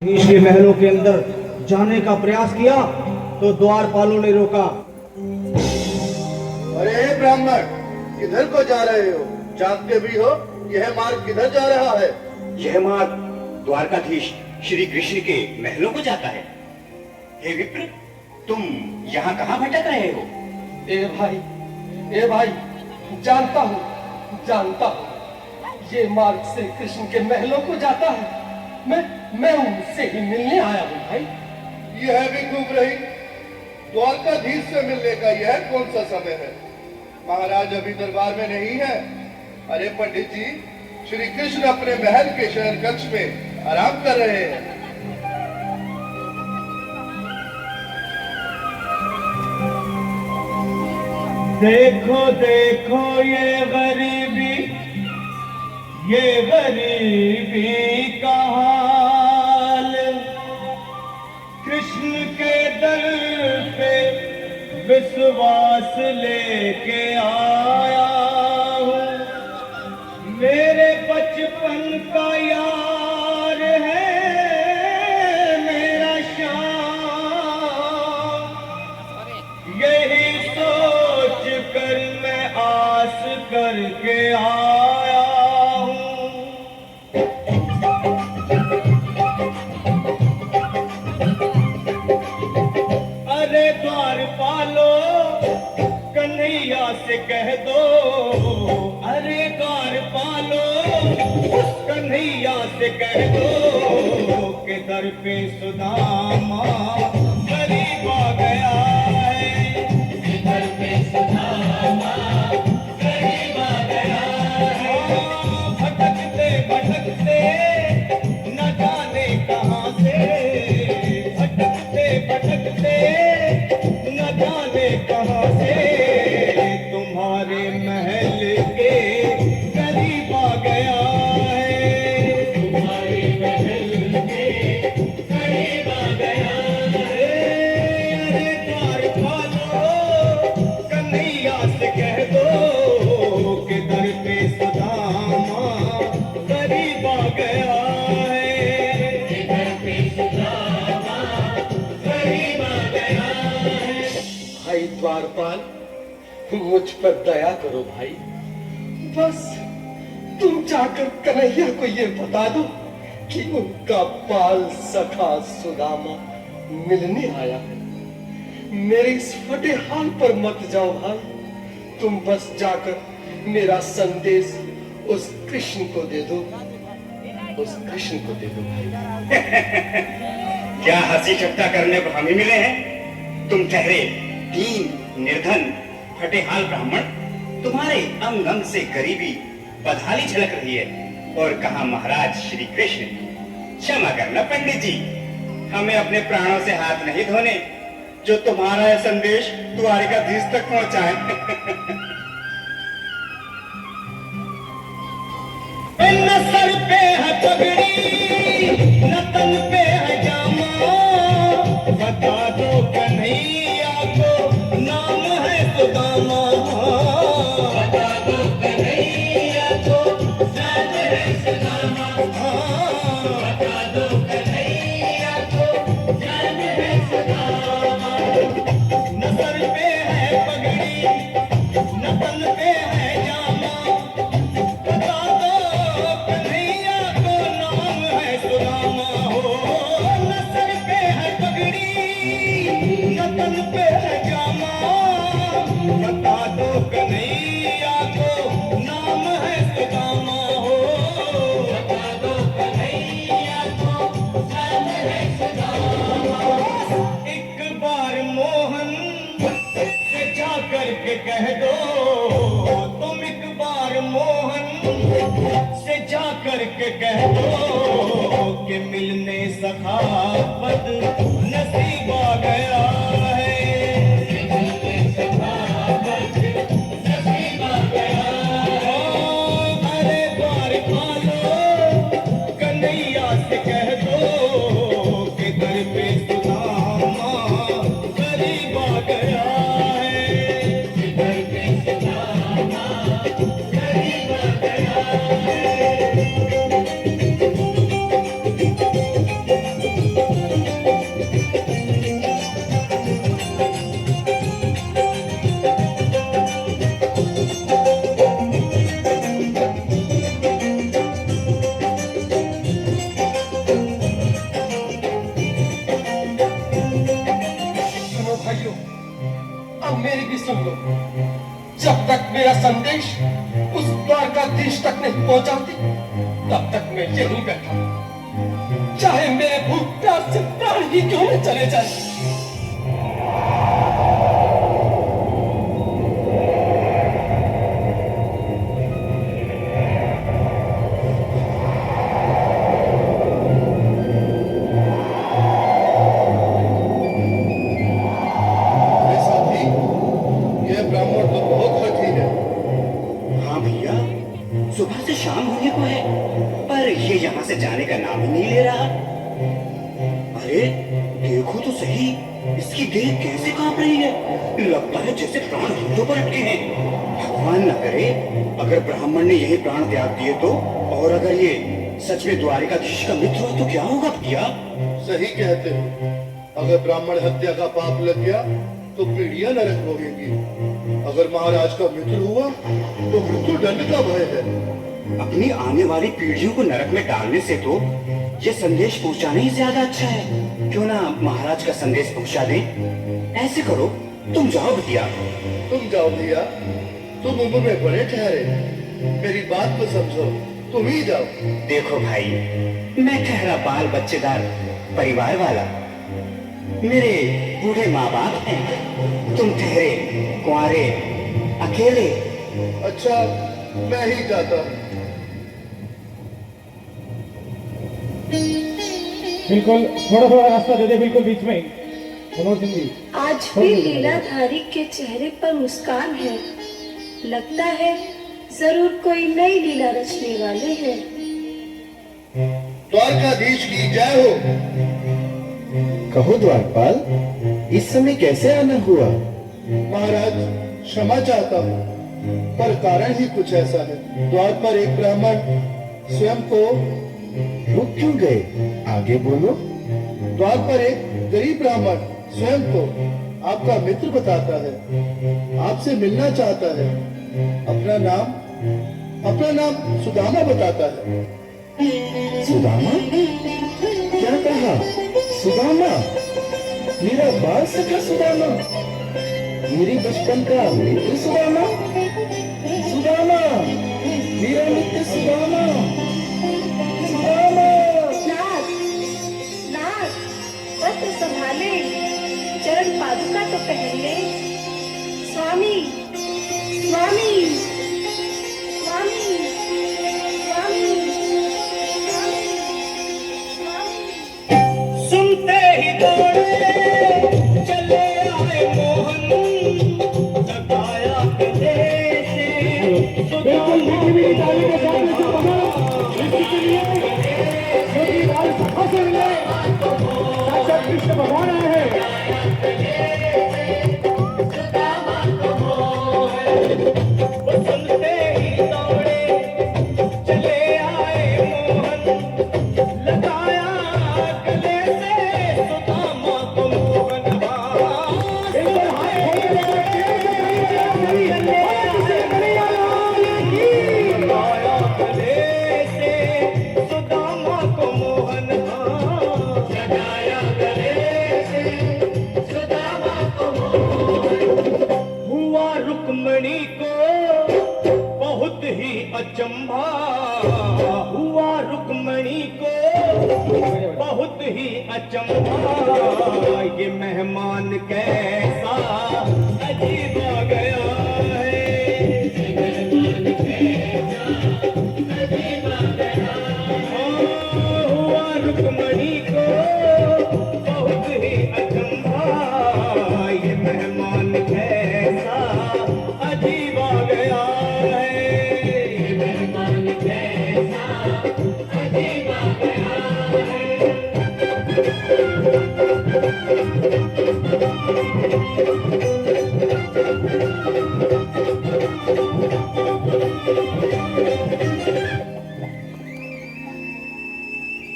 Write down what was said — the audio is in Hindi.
देश के महलों के अंदर जाने का प्रयास किया तो द्वारपालों ने रोका। अरे ब्राह्मण, किधर को जा रहे हो? जानते भी हो यह मार्ग किधर जा रहा है? यह मार्ग द्वारकाधीश श्री कृष्ण के महलों को जाता है। हे विप्र, तुम यहाँ कहाँ भटक रहे हो? ए भाई, जानता हूँ, ये मार्ग श्री कृष्ण के महलों को जाता है। मैं उनसे ही मिलने आया हूँ भाई। यह भी खूब रही। द्वारकाधीश से मिलने का यह कौन सा समय है? महाराज अभी दरबार में नहीं है। अरे पंडित जी, श्री कृष्ण अपने महल के शयन कक्ष में आराम कर रहे हैं। देखो देखो ये गरीबी का हाल, कृष्ण के दर पे विश्वास लेके आया हूँ। मेरे बचपन का यार है मेरा श्याम, यही सोच कर मैं आस करके आया हूँ। अरे द्वारपालो, कन्हैया से कह दो, अरे द्वारपालो, कन्हैया से कह दो कि दर पे सुदामा गरीब आ गया है। दर पे सुदामा गरीब आ गया है। भटकते भटकते न जाने कहाँ से, भटकते भटकते न जाने कहाँ से तुम्हारे महल के करीब आ गया है। तुम्हारे महल के करीब आ गया है। अरे द्वारपालो, कन्हैया से कह दो कि दर पे सुदामा करीब आ गया है। दर पे सुदामा करीब आ गया है। भाई द्वारपाल, मुझ पर दया करो भाई। बस तुम जाकर कन्हैया को ये बता दो कि उनका बाल सखा सुदामा मिलने आया है। मेरे इस फटे हाल पर मत जाओ भाई। तुम बस जाकर मेरा संदेश उस कृष्ण को दे दो, उस कृष्ण को दे दो भाई। क्या हंसी ठट्टा करने को हम ही मिले हैं? तुम ठहरे दीन निर्धन फटेहाल ब्राह्मण, तुम्हारे अंग अंग से गरीबी बदहाली झलक रही है। और कहा महाराज श्री कृष्ण। क्षमा करना पंडित जी, हमें अपने प्राणों से हाथ नहीं धोने जो तुम्हारा यह संदेश द्वारकाधीश तक पहुंचाए। न सर पे है पगड़ी, न तन पे है जामा, बता दो कन्हैया को नाम है सुदामा। बता दो कन्हैया को नाम है सुदामा। बता दो कन्हैया को नाम है सुदामा। न सर पे है पगड़ी, न तन पे है जामा, बता दो कन्हैया को नाम है सुदामा। हो न सर पे है पगड़ी, न तन पे है जामा, बता दो कन्हैया को नाम है सुदामा। हो बता दो कन्हैया को नाम है सुदामा। एक बार मोहन से जा करके कह दो, तुम एक बार मोहन से जा करके कह दो कि मिलने सखावत नसीब आ गया है। मिलने सखावत नसीब आ गया है। अरे द्वारपालो, कन्हैया से कह दो कि दर पे सुदामा करीब आ गया है। दर पे सुदामा करीब आ गया है। सुन लो, जब तक मेरा संदेश उस द्वारकाधीश तक नहीं पहुंचाती, तब तक मैं यहीं बैठा हूं। चाहे मेरे भूख प्यास से प्राण ही क्यों न चले जाए। अरे साथी, यह ब्राह्मण तो बहुत हठी है। हाँ भैया, सुबह से शाम होने को है, पर ये यहाँ से जाने का नाम ही नहीं ले रहा। अरे देखो तो सही, इसकी देह कैसे कांप रही है। लगता है जैसे प्राण हाथों पर अटके हैं। भगवान न करे अगर ब्राह्मण ने यही प्राण त्याग दिए तो, और अगर ये सच में द्वारिकाधीश का मित्र हुआ तो क्या होगा भैया? सही कहते हो। अगर ब्राह्मण हत्या का पाप लग गया तो पीढ़ियां नरक भोगेंगी। अगर महाराज का मित्र हुआ तो मृत्यु दंड का भय है। अपनी आने वाली पीढ़ियों को नरक में डालने से तो ये संदेश पहुंचाना ही ज्यादा अच्छा है। क्यों ना महाराज का संदेश पहुंचा दें? ऐसे करो, तुम जाओ भैया। तुम जाओ भैया, तुम उम्र में बड़े ठहरे, मेरी बात को समझो, तुम ही जाओ। देखो भाई, मैं ठहरा बाल बच्चेदार परिवार वाला, मेरे बूढ़े माँ बाप हैं, तुम ठहरे कुंवारे अकेले। अच्छा, मैं ही जाता हूँ। बिल्कुल, थोड़ा थोड़ा रास्ता दे दे, बिल्कुल बीच में। मनोज सिंह जी, आज भी लीलाधारी के चेहरे पर मुस्कान है। लगता है जरूर कोई नई लीला रचने वाले हैं। द्वारकाधीश की जय हो। कहो द्वारपाल, इस समय कैसे आना हुआ? महाराज, क्षमा चाहता हूँ, पर कारण ही कुछ ऐसा है। द्वार पर एक ब्राह्मण स्वयं को रुक क्यों गए? आगे बोलो। द्वार पर एक गरीब ब्राह्मण स्वयं को आपका मित्र बताता है, आपसे मिलना चाहता है। अपना नाम सुदामा बताता है। सुदामा? क्या कहा? सुदामा? मेरा बाल सखा सुदामा? मेरी बचपन का मित्र सुदामा? सुदामा, मेरा मित्र सुदामा? सुदामा! नाथ, नाथ, पत्र संभाले, चरण पादुका तो पहन ले। स्वामी, स्वामी, स्वामी, स्वामी, स्वामी। सुनते ही दौड़े चले आए मोहन, लगाया गले से बिल्कुल मीठी मीठी ताली के साथ में सब बना इसके लिए क्योंकि लाल सभा से मिले साक्षात कृष्ण भगवान आए हैं। सुनते ही दौड़े चले आए मोहन, लगाया गले से सुदामा को मोहन। बिल्कुल हाथ खोल के लगाया गले से सुदामा को मोहन, लगाया गले से सुदामा को मोहन। हुआ रुक्मणी को बहुत ही अचंभा, हुआ रुक्मणी को बहुत ही अचंभा। ये मेहमान कैसा अजीब आ गया है, ये मेहमान कैसा